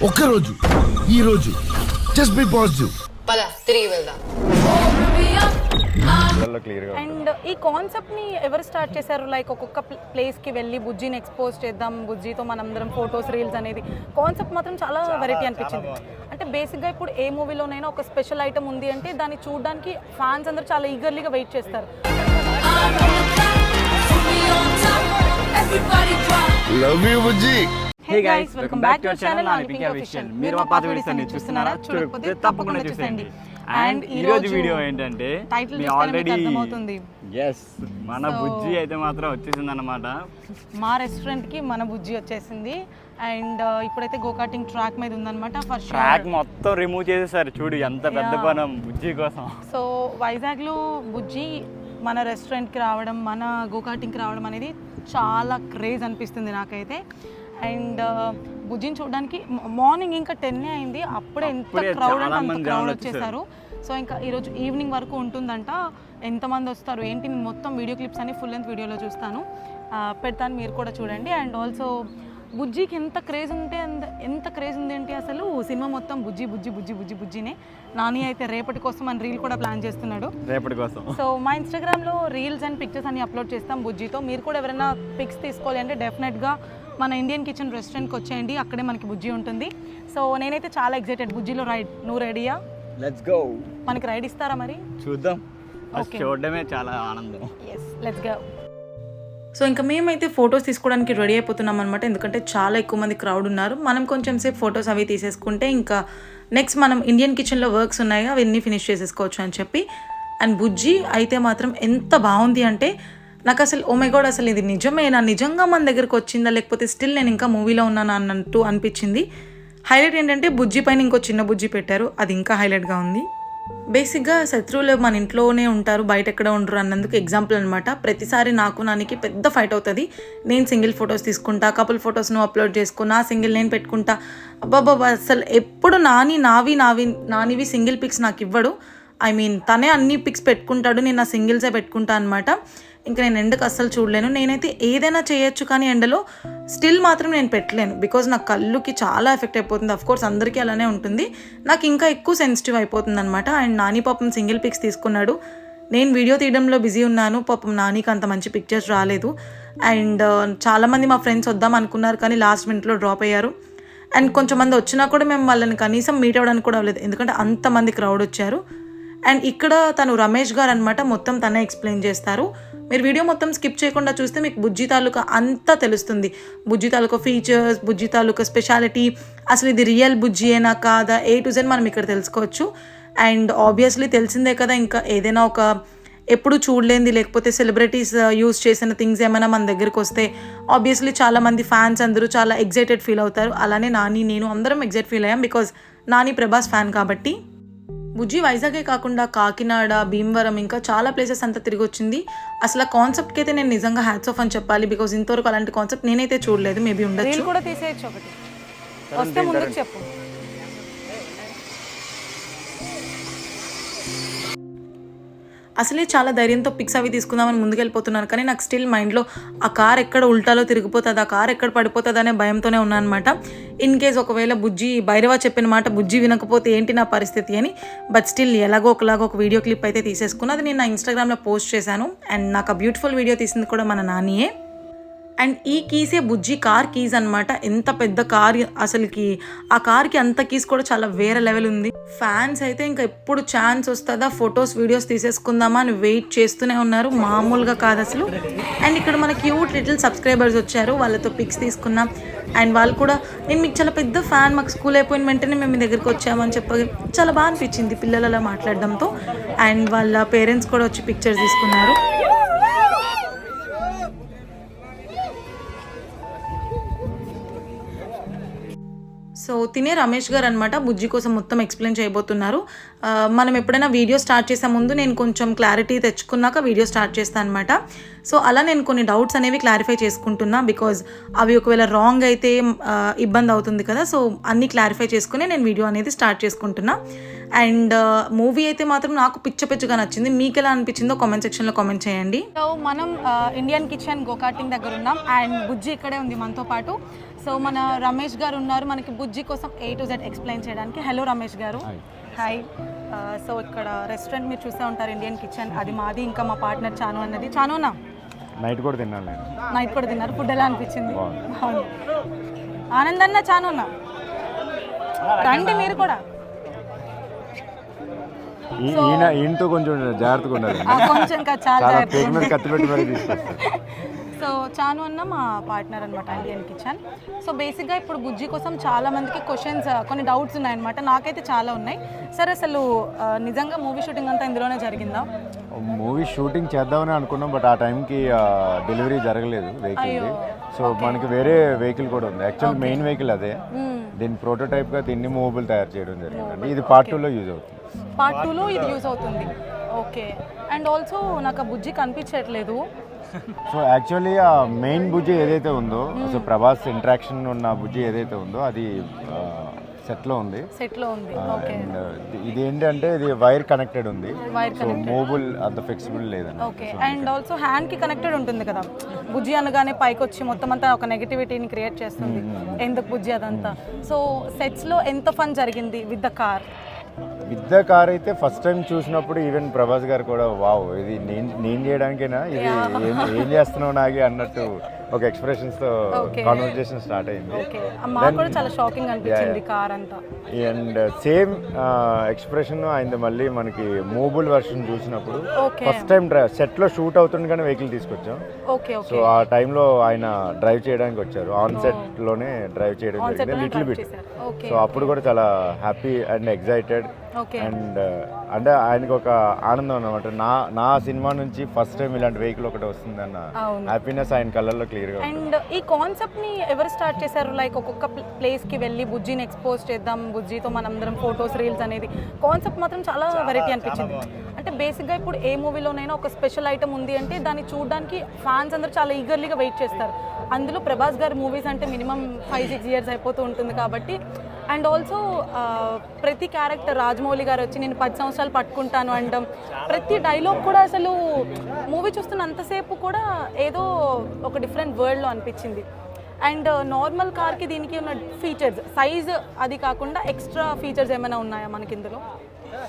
ఒక్కరోజు ఈ రోజు జస్ట్ బి పాజిటివ్. పద తిరిగి వెళ్దాం. అండ్ ఈ కాన్సెప్ట్ ని ఎవరు స్టార్ట్ చేశారు? లైక్ ఒక్కొక్క ప్లేస్ కి వెళ్ళి బుజ్జిని ఎక్స్పోజ్ చేద్దాం, బుజ్జితో మనందరం ఫొటోస్ రీల్స్ అనేది కాన్సెప్ట్ మాత్రం చాలా వెరైటీ అనిపించింది. అంటే బేసిక్గా ఇప్పుడు ఏ మూవీలోనైనా ఒక స్పెషల్ ఐటమ్ ఉంది అంటే దాన్ని చూడడానికి ఫ్యాన్స్ అందరూ చాలా ఈగర్లీగా వెయిట్ చేస్తారు. Love you Bujji. Hey guys, welcome back to our channel Pink Official. మీరు మా పాత వీడియోస్ అన్ని చూస్తున్నారా? చూడకపోతే తప్పకుండా చూడండి. అండ్ ఈ రోజు వీడియో ఏంటంటే టైటిల్ ఆల్రెడీ అర్థమవుతుంది. yes మన బుజ్జి అయితే మాత్రం వచ్చేసింది అన్నమాట. మా రెస్టారెంట్ కి మన బుజ్జి వచ్చేసింది. అండ్ ఇప్పుడైతే గోకాటింగ్ ట్రాక్ మీద ఉందన్నమాట. ఫస్ట్ ట్రాక్ మొత్తం రిమూవ్ చేసేసారు. చూడు ఎంత పెద్ద పనం బుజ్జి కోసం. సో వైజాగ్ లో బుజ్జి మన రెస్టారెంట్ కి రావడం, మన గోకాటింగ్ కి రావడం అనేది చాలా క్రేజ్ అనిపిస్తుంది నాకైతే. అండ్ బుజ్జిని చూడడానికి మార్నింగ్ ఇంకా 10 అయింది, అప్పుడే ఎంత క్రౌడ్ వచ్చేసారు. సో ఇంకా ఈరోజు ఈవినింగ్ వరకు ఉంటుందంట. ఎంతమంది వస్తారు ఏంటి నేను మొత్తం వీడియో క్లిప్స్ అన్ని ఫుల్ లెంత్ వీడియోలో చూస్తాను, పెడతాను, మీరు కూడా చూడండి. అండ్ ఆల్సో బుజ్జికి ఎంత క్రేజ్ ఉంది అంటే అసలు సినిమా మొత్తం బుజ్జి బుజ్జి బుజ్జి బుజ్జి బుజ్జినే. నాని అయితే రేపటి కోసం మన రీల్ కూడా ప్లాన్ చేస్తున్నాడు రేపటి కోసం. సో మా ఇన్స్టాగ్రామ్లో రీల్స్ అండ్ పిక్చర్స్ అన్ని అప్లోడ్ చేస్తాం బుజ్జితో. మీరు కూడా ఎవరైనా పిక్స్ తీసుకోవాలి అంటే డెఫినెట్గా మన ఇండియన్ కిచెన్ రెస్టారెంట్కి వచ్చేయండి, అక్కడే మనకి బుజ్జి ఉంటుంది. సో నేనైతే చాలా ఎక్సైటెడ్ బుజ్జిలో రైడ్. నువ్వు రెడీయా? Let's go. మనకి రైడ్ ఇస్తారా మరి? చూద్దాం. చూడడమే చాలా ఆనందం. yes let's go. సో ఇంకా మేమైతే ఫొటోస్ తీసుకోవడానికి రెడీ అయిపోతున్నాం అనమాట, ఎందుకంటే చాలా ఎక్కువ మంది క్రౌడ్ ఉన్నారు. మనం కొంచెం సేపు ఫొటోస్ అవి తీసేసుకుంటే ఇంకా నెక్స్ట్ మనం ఇండియన్ కిచెన్లో వర్క్స్ ఉన్నాయి అవన్నీ ఫినిష్ చేసేసుకోవచ్చు అని చెప్పి. అండ్ బుజ్జి అయితే మాత్రం ఎంత బాగుంది అంటే నాకు అసలు ఓ మై గాడ్ అసలు ఇది నిజమేనా, నిజంగా మన దగ్గరకు వచ్చిందా లేకపోతే స్టిల్ నేను ఇంకా మూవీలో ఉన్నాను అన్నట్టు అనిపించింది. హైలైట్ ఏంటంటే బుజ్జి పైన ఇంకో చిన్న బుజ్జి పెట్టారు, అది ఇంకా హైలైట్గా ఉంది. బేసిక్గా శత్రువులు మన ఇంట్లోనే ఉంటారు, బయట ఎక్కడ ఉండరు అన్నందుకు ఎగ్జాంపుల్ అనమాట. ప్రతిసారి నాకు నానికి పెద్ద ఫైట్ అవుతుంది. నేను సింగిల్ ఫొటోస్ తీసుకుంటా, కపుల్ ఫొటోస్ నువ్వు అప్లోడ్ చేసుకున్నా, సింగిల్ నేను పెట్టుకుంటా. అబ్బాబ్బా అసలు ఎప్పుడు నానివి సింగిల్ పిక్స్ నాకు ఇవ్వడు. ఐ మీన్ తనే అన్ని పిక్స్ పెట్టుకుంటాడు, నేను నా సింగిల్సే పెట్టుకుంటా అనమాట. ఇంకా నేను ఎండకు అస్సలు చూడలేను. నేనైతే ఏదైనా చేయొచ్చు కానీ ఎండలో స్టిల్ మాత్రం నేను పెట్టలేను, బికాజ్ నా కళ్ళుకి చాలా ఎఫెక్ట్ అయిపోతుంది. అఫ్కోర్స్ అందరికీ అలానే ఉంటుంది, నాకు ఇంకా ఎక్కువ సెన్సిటివ్ అయిపోతుంది అనమాట. అండ్ నాని పాపం సింగిల్ పిక్స్ తీసుకున్నాడు, నేను వీడియో తీయడంలో బిజీ ఉన్నాను. పాపం నానికి అంత మంచి పిక్చర్స్ రాలేదు. అండ్ చాలామంది మా ఫ్రెండ్స్ వద్దాం అనుకున్నారు కానీ లాస్ట్ మినిట్లో డ్రాప్ అయ్యారు. అండ్ కొంచెంమంది వచ్చినా కూడా మేము వాళ్ళని కనీసం మీట్ అవ్వడానికి కూడా అవ్వలేదు, ఎందుకంటే అంతమంది క్రౌడ్ వచ్చారు. అండ్ ఇక్కడ తను రమేష్ గారు అనమాట, మొత్తం తనే ఎక్స్ప్లెయిన్ చేస్తారు. మీరు వీడియో మొత్తం స్కిప్ చేయకుండా చూస్తే మీకు బుజ్జి తాలూకా అంతా తెలుస్తుంది. బుజ్జి తాలూకా ఫీచర్స్, బుజ్జి తాలూకా స్పెషాలిటీ, అసలు ఇది రియల్ బుజ్జియేనా కాదా, A to Z మనం ఇక్కడ తెలుసుకోవచ్చు. అండ్ ఆబ్వియస్లీ తెలిసిందే కదా, ఇంకా ఏదైనా ఒక ఎప్పుడు చూడలేంది లేకపోతే సెలబ్రిటీస్ యూజ్ చేసిన థింగ్స్ ఏమైనా మన దగ్గరికి వస్తే ఆబ్వియస్లీ చాలామంది ఫ్యాన్స్ అందరూ చాలా ఎగ్జైటెడ్ ఫీల్ అవుతారు. అలానే నాని నేను అందరం ఎగ్జైట్ ఫీల్ అయ్యాం, బికాజ్ నాని ప్రభాస్ ఫ్యాన్ కాబట్టి. బుజ్జి వైజాగే కాకుండా కాకినాడ, భీమవరం ఇంకా చాలా ప్లేసెస్ అంతా తిరిగి వచ్చింది. అసలు ఆ కాన్సెప్ట్కి అయితే నేను నిజంగా హ్యాట్స్ ఆఫ్ అని చెప్పాలి, బికాజ్ ఇంతవరకు అలాంటి కాన్సెప్ట్ నేనైతే చూడలేదు. మేబీ ఉండొచ్చు కూడా. తీసేయచ్చు ఒకటి వస్తే ముందుకు చెప్పు. అసలే చాలా ధైర్యంతో పిక్స్ అవి తీసుకుందామని ముందుకెళ్ళిపోతున్నాను, కానీ నాకు స్టిల్ మైండ్లో ఆ కార్ ఎక్కడ ఉల్టాలో తిరిగిపోతుంది, ఆ కార్ ఎక్కడ పడిపోతుంది అనే భయంతోనే ఉన్నాను అనమాట. ఇన్ కేస్ ఒకవేళ బుజ్జి భైరవ చెప్పిన మాట బుజ్జి వినకపోతే ఏంటి నా పరిస్థితి అని. బట్ స్టిల్ ఎలాగో ఒక వీడియో క్లిప్ అయితే తీసేసుకుని అది నేను నా ఇన్స్టాగ్రామ్లో పోస్ట్ చేశాను. అండ్ నాకు ఆ బ్యూటిఫుల్ వీడియో తీసింది కూడా మన నానియే. అండ్ ఈ కీసే బుజ్జి కార్ కీస్ అనమాట. ఎంత పెద్ద కార్ అసలుకి, ఆ కార్కి అంత కీస్ కూడా చాలా వేరే లెవెల్ ఉంది. ఫ్యాన్స్ అయితే ఇంకా ఎప్పుడు ఛాన్స్ వస్తుందా ఫొటోస్ వీడియోస్ తీసేసుకుందామా అని వెయిట్ చేస్తూనే ఉన్నారు, మామూలుగా కాదు అసలు. అండ్ ఇక్కడ మన క్యూట్ లిటిల్ సబ్స్క్రైబర్స్ వచ్చారు, వాళ్ళతో పిక్స్ తీసుకున్నాం. అండ్ వాళ్ళు కూడా నేను మీకు చాలా పెద్ద ఫ్యాన్, మాకు స్కూల్ అయిపోయిన వెంటనే మేము మీ దగ్గరికి వచ్చామని చెప్పి చాలా బాగా అనిపించింది పిల్లలు అలా మాట్లాడడంతో. అండ్ వాళ్ళ పేరెంట్స్ కూడా వచ్చి పిక్చర్స్ తీసుకున్నారు. సో తినే రమేష్ గారు అనమాట బుజ్జి కోసం మొత్తం ఎక్స్ప్లెయిన్ చేయబోతున్నారు. మనం ఎప్పుడైనా వీడియో స్టార్ట్ చేసే ముందు నేను కొంచెం క్లారిటీ తెచ్చుకున్నాక వీడియో స్టార్ట్ చేస్తాను అనమాట. సో అలా నేను కొన్ని డౌట్స్ అనేవి క్లారిఫై చేసుకుంటున్నా, బికాజ్ అవి ఒకవేళ రాంగ్ అయితే ఇబ్బంది అవుతుంది కదా. సో అన్నీ క్లారిఫై చేసుకుని నేను వీడియో అనేది స్టార్ట్ చేసుకుంటున్నా. అండ్ మూవీ అయితే మాత్రం నాకు పిచ్చగా నచ్చింది. మీకు ఎలా అనిపించిందో కామెంట్ సెక్షన్లో కామెంట్ చేయండి. సో మనం ఇండియన్ కిచెన్ గోకాటింగ్ దగ్గర ఉన్నాం అండ్ బుజ్జి ఇక్కడే ఉంది మనతో పాటు. సో మన రమేష్ గారు ఉన్నారు మనకి బుజ్జి కోసం A to Z ఎక్స్ప్లెయిన్ చేయడానికి. హలో రమేష్ గారు. హాయ్. సో ఇక్కడ రెస్టారెంట్ మీరు చూసే ఉంటారు ఇండియన్ కిచెన్, అది మాది. ఇంకా మా పార్ట్నర్ చాను అన్నది. చానునా నైట్ కూడా తిన్నాను నేను. నైట్ కూడా తిన్నారు. ఫుడ్ ఎలా అనిపించింది? అవును. ఆనందన్న చానునా రండి మీరు కూడా. ఈయనతో కొంచెం జాగ్రత్తగా ఉండాలి. కొంచెం చాలా జాగ్రత్త కత్తి పెట్టి మరి తీసుకొస్తారు. సో చాను అన్న మా పార్ట్నర్ అనమాట ఇండియన్ కిచెన్. సో బేసిక్గా ఇప్పుడు బుజ్జి కోసం చాలా మందికి క్వశ్చన్స్, కొన్ని డౌట్స్ ఉన్నాయన్నమాట. నాకైతే చాలా ఉన్నాయి. సార్ అసలు నిజంగా మూవీ షూటింగ్ అంతా ఇందులోనే జరిగిందా? మూవీ షూటింగ్ చేద్దామని అనుకున్నాం, బట్ ఆ టైంకి డెలివరీ జరగలేదు వెహికల్ది. సో మనకి వేరే వెహికల్ కూడా ఉంది. యాక్చువల్ మెయిన్ వెహికల్ అదే. దీని ప్రోటోటైప్గా దీన్ని మూవబుల్ తయారు చేయడం జరిగింది. ఇది పార్ట్ 2లో యూజ్ అవుతుంది. పార్ట్ 2లో ఇది యూజ్ అవుతుంది. ఓకే. అండ్ ఆల్సో నాకు ఆ బుజ్జి కనిపించట్లేదు. సో యాక్చువల్లీ ఆ మెయిన్ బుజ్జి ఏదైతే ఉందో, అసలు ప్రభాస్ ఇంట్రాక్షన్ ఉన్న బుజ్జి ఏదైతే ఉందో అది సెట్లో ఉంది. అండ్ ఇది ఏంటంటే ఇది వైర్ కనెక్టెడ్ ఉంది. సో మూవబుల్ అంత ఫ్లెక్సిబుల్ లేదండి. ఓకే. అండ్ ఆల్సో హ్యాండ్ కి కనెక్టెడ్ ఉంటుంది కదా. బుజ్జి అనగానే పైకి వచ్చి మొత్తం అంతా ఒక నెగటివిటీని క్రియేట్ చేస్తుంది. ఎందుకు బుజ్జి అదంతా. సో సెట్స్ లో ఎంత ఫన్ జరిగింది with the car? With the car అయితే ఫస్ట్ టైం చూసినప్పుడు ఈవెన్ ప్రభాస్ గారు కూడా వావ్ ఇది నేను చేయడానికైనా, ఇది ఏం చేస్తున్నావు నాగి అన్నట్టు ఒక ఎక్స్ప్రెషన్స్ తో కాన్వర్సేషన్ స్టార్ట్ అయింది. మాకు కూడా చాలా షాకింగ్ అనిపించింది కార్ అంతా. అండ్ సేమ్ ఎక్స్ప్రెషన్ ఆయన మళ్ళీ మనకి మూవబుల్ వర్షన్ చూసినప్పుడు ఫస్ట్ టైం సెట్ లో షూట్ అవుతుండగానే వెహికల్ తీసుకొచ్చాం. సో ఆ టైంలో ఆయన డ్రైవ్ చేయడానికి వచ్చారు. ఆన్ సెట్ లోనే డ్రైవ్ చేయడం జరిగింది లిటిల్ బిట్. సో అప్పుడు కూడా చాలా హ్యాపీ అండ్ ఎగ్జైటెడ్. అండ్ అంటే ఆయనకు ఒక ఆనందం అన్నమాట. నా సినిమా నుంచి ఫస్ట్ టైం ఇలాంటి వెహికల్ ఒకటి వస్తుందన్న హ్యాపీనెస్ ఆయన కళ్ళల్లో క్లియర్గా. అండ్ ఈ కాన్సెప్ట్ ని ఎవరు స్టార్ట్ చేశారు? లైక్ ఒక్కొక్క ప్లేస్ కి వెళ్ళి బుజ్జిని ఎక్స్పోజ్ చేద్దాం, బుజ్జితో మనందరం ఫొటోస్ రీల్స్ అనేది కాన్సెప్ట్ మాత్రం చాలా వెరైటీ అనిపించింది. అంటే బేసిక్గా ఇప్పుడు ఏ మూవీలోనైనా ఒక స్పెషల్ ఐటమ్ ఉంది అంటే దాన్ని చూడడానికి ఫ్యాన్స్ అందరూ చాలా ఈగర్లీగా వెయిట్ చేస్తారు. అందులో ప్రభాస్ గారి మూవీస్ అంటే మినిమం 5-6 ఇయర్స్ అయిపోతూ ఉంటుంది కాబట్టి. అండ్ ఆల్సో ప్రతి క్యారెక్టర్ రాజమౌళి గారు వచ్చి నేను 10 సంవత్సరాలు పట్టుకుంటాను అనడం, ప్రతి డైలాగ్ కూడా అసలు మూవీ చూస్తున్నంతసేపు కూడా ఏదో ఒక డిఫరెంట్ వరల్డ్లో అనిపించింది. అండ్ నార్మల్ కార్కి దీనికి ఉన్న ఫీచర్స్, సైజ్ అది కాకుండా ఎక్స్ట్రా ఫీచర్స్ ఏమైనా ఉన్నాయా మనకి ఇందులో?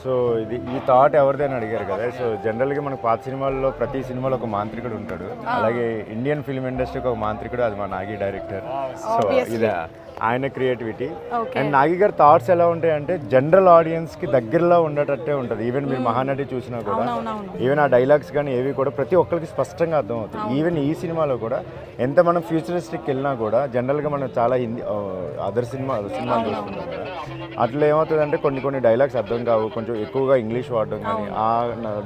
సో ఇది ఈ థాట్ ఎవరిదైనా అడిగారు కదా. సో జనరల్గా మనకు పాత సినిమాల్లో ప్రతి సినిమాలో ఒక మాంత్రికుడు ఉంటాడు. అలాగే ఇండియన్ ఫిల్మ్ ఇండస్ట్రీకి ఒక మాంత్రికుడు, అది మా నాగి డైరెక్టర్. సో ఇది ఆయన క్రియేటివిటీ. అండ్ నాగి గారి థాట్స్ ఎలా ఉంటాయంటే జనరల్ ఆడియన్స్కి దగ్గరలో ఉండేటట్టే ఉంటుంది. ఈవెన్ మీరు మహానటి చూసినా కూడా ఈవెన్ ఆ డైలాగ్స్ కానీ ఏవి కూడా ప్రతి ఒక్కరికి స్పష్టంగా అర్థమవుతుంది. ఈవెన్ ఈ సినిమాలో కూడా ఎంత మనం ఫ్యూచరిస్టిక్ వెళ్ళినా కూడా జనరల్గా మనం చాలా హిందీ అదర్ సినిమాలు చూస్తున్నాం కదా, అట్లా ఏమవుతుందంటే కొన్ని డైలాగ్స్ అర్థం కావు, కొంచెం ఎక్కువగా ఇంగ్లీష్ వాడడం కానీ ఆ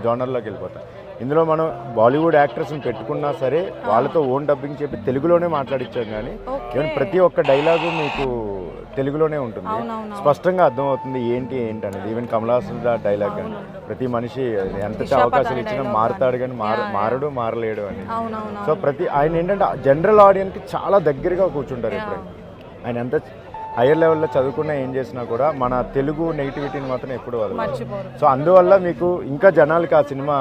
జోనర్లోకి వెళ్ళిపోతాం. ఇందులో మనం బాలీవుడ్ యాక్టర్స్ని పెట్టుకున్నా సరే వాళ్ళతో ఓన్ డబ్బింగ్ చెప్పి తెలుగులోనే మాట్లాడించాం. కానీ ఈవెన్ ప్రతి ఒక్క డైలాగు మీకు తెలుగులోనే ఉంటుంది, స్పష్టంగా అర్థమవుతుంది ఏంటి అనేది. ఈవెన్ కమల్ హాసన్ డైలాగ్ కానీ ప్రతి మనిషి ఎంత అవకాశాలు ఇచ్చినా మారుతాడు కానీ మారలేడు అని. సో ఆయన ఏంటంటే జనరల్ ఆడియన్స్కి చాలా దగ్గరగా కూర్చుంటారు. ఎప్పుడైనా ఆయన ఎంత హైయర్ లెవెల్లో చదువుకున్నా ఏం చేసినా కూడా మన తెలుగు నెగిటివిటీని మాత్రం ఎప్పుడు వదలరు. సో అందువల్ల మీకు ఇంకా జనాలకి ఆ సినిమా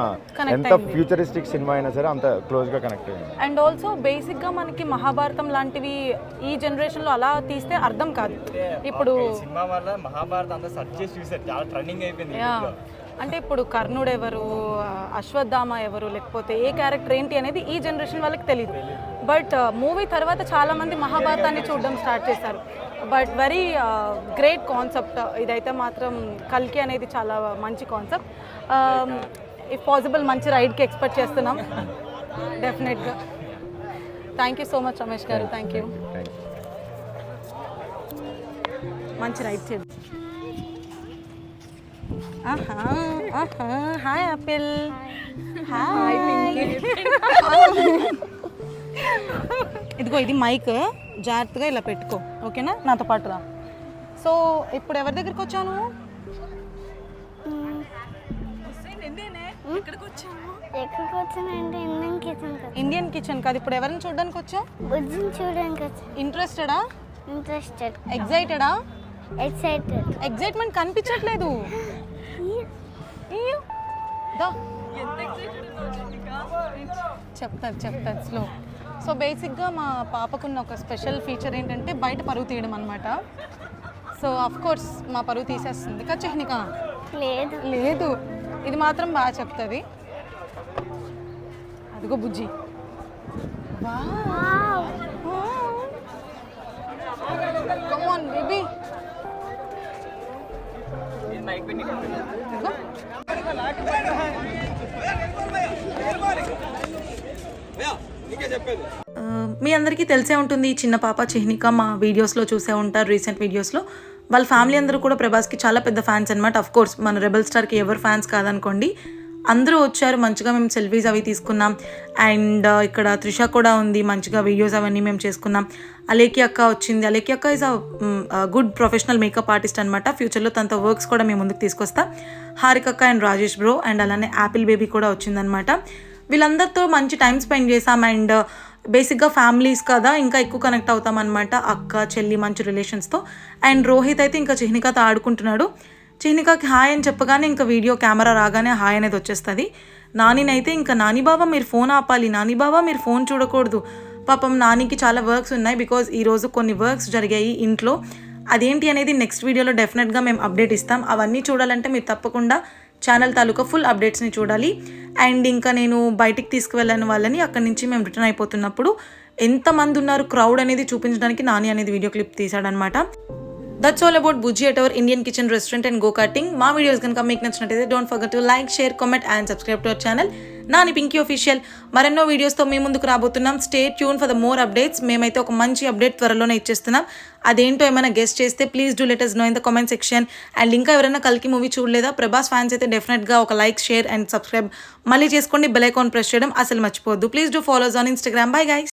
ఎంత ఫ్యూచరిస్టిక్ సినిమా అయినా సరే అంత క్లోజ్గా కనెక్ట్ అయ్యింది. అండ్ ఆల్సో బేసిక్గా మనకి మహాభారతం లాంటివి ఈ జనరేషన్లో అలా తీస్తే అర్థం కాదు. ఇప్పుడు సినిమా వల్ల మహాభారతం అంతా సెర్చ్ చేసి చూసారు, చాలా ట్రెండింగ్ అయిపోయింది. అంటే ఇప్పుడు కర్ణుడు ఎవరు, అశ్వత్థామ ఎవరు, లేకపోతే ఏ క్యారెక్టర్ ఏంటి అనేది ఈ జనరేషన్ వాళ్ళకి తెలియదు. బట్ మూవీ తర్వాత చాలామంది మహాభారతాన్ని చూడడం స్టార్ట్ చేశారు. బట్ వెరీ గ్రేట్ కాన్సెప్ట్ ఇదైతే మాత్రం. కల్కి అనేది చాలా మంచి కాన్సెప్ట్. ఇఫ్ పాసిబుల్ మంచి రైడ్కి ఎక్స్పెక్ట్ చేస్తున్నాం డెఫినెట్గా. Thank you so much Ramesh గారు. Thank you. మంచి రైడ్ చేద్దాం. Hi Apple. హాయ్. ఇదిగో ఇది మైక్, జాగ్రత్తగా ఇలా పెట్టుకో, ఓకేనా? నాతో పాటు రా. సో ఇప్పుడు ఎవరి దగ్గరికి వచ్చాను? ఇండియన్ కిచెన్ కాదు, ఇప్పుడు ఎవరిని చూడడానికి వచ్చావు? ఇంట్రెస్టెడా? ఎక్సైటెడా? ఎక్సైట్మెంట్ కనిపించట్లేదు. చెప్తారు స్లో. సో బేసిక్గా మా పాపకున్న ఒక స్పెషల్ ఫీచర్ ఏంటంటే బయట పరుగు తీయడం అనమాట. సో అఫ్ కోర్స్ మా పరుగు తీసేస్తుంది కదా చిహ్నిక? లేదు లేదు, ఇది మాత్రం బాగా చెప్తుంది. అదిగో బుజ్జి. Come on baby. మీ అందరికీ తెలిసే ఉంటుంది ఈ చిన్న పాప చిహ్నిక, మా వీడియోస్లో చూసే ఉంటారు రీసెంట్ వీడియోస్లో. వాళ్ళ ఫ్యామిలీ అందరూ కూడా ప్రభాస్కి చాలా పెద్ద ఫ్యాన్స్ అనమాట. అఫ్ కోర్స్ మన రెబల్ స్టార్కి ఎవరు ఫ్యాన్స్ కాదనుకోండి. అందరూ వచ్చారు, మంచిగా మేము సెల్ఫీస్ అవి తీసుకున్నాం. అండ్ ఇక్కడ త్రిష కూడా ఉంది, మంచిగా వీడియోస్ అవన్నీ మేము చేసుకున్నాం. అలేకి అక్క వచ్చింది. అలేకి అక్క is a good professional makeup artist అనమాట. ఫ్యూచర్లో తనతో వర్క్స్ కూడా మేము ముందుకు తీసుకొస్తాం. హారిక అక్క అండ్ రాజేష్ బ్రో అండ్ అలానే యాపిల్ బేబీ కూడా వచ్చిందనమాట. వీళ్ళందరితో మంచి టైం స్పెండ్ చేసాం. అండ్ బేసిక్గా ఫ్యామిలీస్ కదా, ఇంకా ఎక్కువ కనెక్ట్ అవుతాం అనమాట. అక్క చెల్లి మంచి రిలేషన్స్తో. అండ్ రోహిత్ అయితే ఇంకా చిహ్నికతో ఆడుకుంటున్నాడు. చిహ్నికకి హాయ్ అని చెప్పగానే ఇంకా వీడియో కెమెరా రాగానే హాయ్ అనేది వచ్చేస్తుంది. నానినైతే ఇంకా నాని బాబా మీరు ఫోన్ ఆపాలి, నాని బాబా మీరు ఫోన్ చూడకూడదు. పాపం నానికి చాలా వర్క్స్ ఉన్నాయి, బికాజ్ ఈరోజు కొన్ని వర్క్స్ జరిగాయి ఇంట్లో. అదేంటి అనేది నెక్స్ట్ వీడియోలో డెఫినెట్గా మేము అప్డేట్ ఇస్తాం. అవన్నీ చూడాలంటే మీరు తప్పకుండా ఛానల్ తాలూకా ఫుల్ అప్డేట్స్ని చూడాలి. అండ్ ఇంకా నేను బయటికి తీసుకువెళ్ళాను వాళ్ళని. అక్కడి నుంచి మేము రిటర్న్ అయిపోతున్నప్పుడు ఎంతమంది ఉన్నారు క్రౌడ్ అనేది చూపించడానికి నాని అనేది వీడియో క్లిప్ తీశాడనమాట. That's all about Bujji at our Indian kitchen restaurant and go karting. మా వీడియోస్ కనుక మీకు నచ్చినట్టయితే don't forget to like, share, comment and subscribe to our channel Nani Pinky official. మరెన్నో వీడియోస్తో మీ ముందుకు రాబోతున్నాం. Stay tune for the more updates. మేమైతే ఒక మంచి అప్డేట్ త్వరలోనే ఇచ్చేస్తున్నాం. అదేంటో ఏమైనా గెస్ట్ చేస్తే please do let us know in the comment section. And ఇంకా ఎవరైనా కల్కి మూవీ చూడలేదా? ప్రభాస్ ఫ్యాన్స్ అయితే డెఫినెట్గా ఒక లైక్, షేర్ అండ్ సబ్స్క్రైబ్ మళ్ళీ చేసుకోండి. బెల్ ఐకాన్ ప్రెస్ చేయడం అసలు మర్చిపోవద్దు. Please do follows on Instagram. Bye guys.